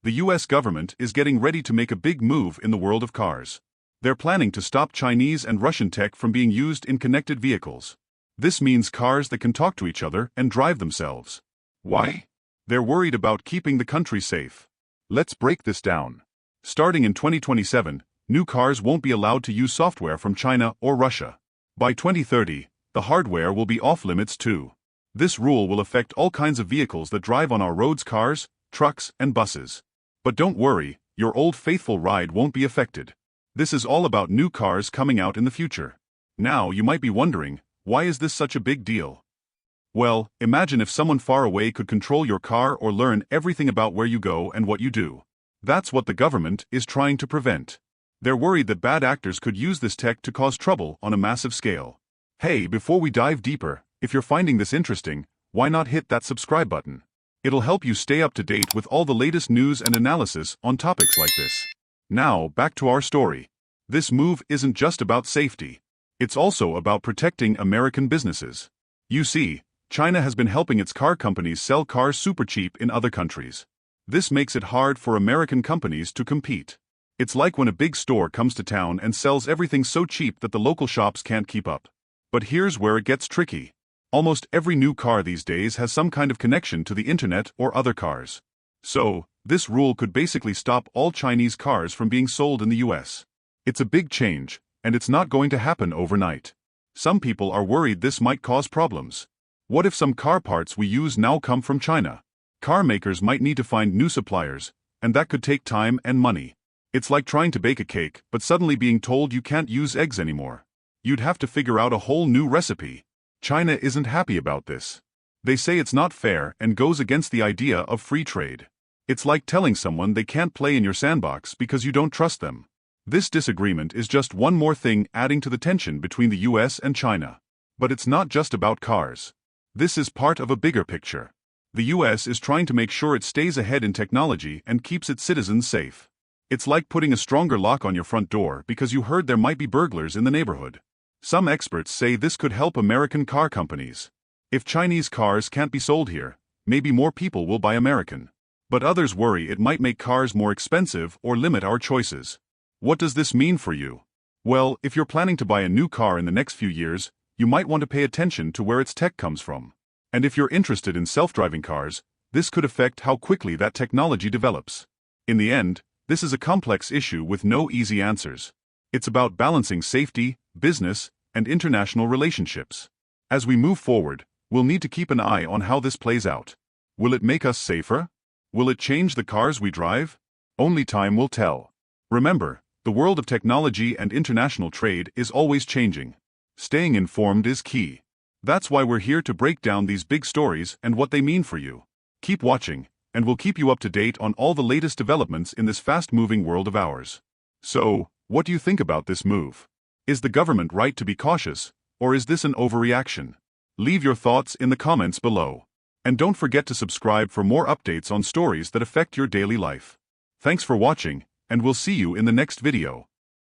The US government is getting ready to make a big move in the world of cars. They're planning to stop Chinese and Russian tech from being used in connected vehicles. This means cars that can talk to each other and drive themselves. Why? They're worried about keeping the country safe. Let's break this down. Starting in 2027, new cars won't be allowed to use software from China or Russia. By 2030, the hardware will be off-limits too. This rule will affect all kinds of vehicles that drive on our roads: cars, trucks, and buses. But don't worry, your old faithful ride won't be affected. This is all about new cars coming out in the future. Now you might be wondering, why is this such a big deal? Well, imagine if someone far away could control your car or learn everything about where you go and what you do. That's what the government is trying to prevent. They're worried that bad actors could use this tech to cause trouble on a massive scale. Hey, before we dive deeper, if you're finding this interesting, why not hit that subscribe button? It'll help you stay up to date with all the latest news and analysis on topics like this. Now, back to our story. This move isn't just about safety. It's also about protecting American businesses. You see, China has been helping its car companies sell cars super cheap in other countries. This makes it hard for American companies to compete. It's like when a big store comes to town and sells everything so cheap that the local shops can't keep up. But here's where it gets tricky. Almost every new car these days has some kind of connection to the internet or other cars. So, this rule could basically stop all Chinese cars from being sold in the US. It's a big change, and it's not going to happen overnight. Some people are worried this might cause problems. What if some car parts we use now come from China? Car makers might need to find new suppliers, and that could take time and money. It's like trying to bake a cake but suddenly being told you can't use eggs anymore. You'd have to figure out a whole new recipe. China isn't happy about this. They say it's not fair and goes against the idea of free trade. It's like telling someone they can't play in your sandbox because you don't trust them. This disagreement is just one more thing adding to the tension between the US and China. But it's not just about cars. This is part of a bigger picture. The US is trying to make sure it stays ahead in technology and keeps its citizens safe. It's like putting a stronger lock on your front door because you heard there might be burglars in the neighborhood. Some experts say this could help American car companies. If Chinese cars can't be sold here, maybe more people will buy American. But others worry it might make cars more expensive or limit our choices. What does this mean for you? Well, if you're planning to buy a new car in the next few years, you might want to pay attention to where its tech comes from. And if you're interested in self-driving cars, this could affect how quickly that technology develops. In the end, this is a complex issue with no easy answers. It's about balancing safety, business, and international relationships. As we move forward, we'll need to keep an eye on how this plays out. Will it make us safer? Will it change the cars we drive? Only time will tell. Remember, the world of technology and international trade is always changing. Staying informed is key. That's why we're here to break down these big stories and what they mean for you. Keep watching, and we'll keep you up to date on all the latest developments in this fast-moving world of ours. So, what do you think about this move? Is the government right to be cautious, or is this an overreaction? Leave your thoughts in the comments below. And don't forget to subscribe for more updates on stories that affect your daily life. Thanks for watching, and we'll see you in the next video.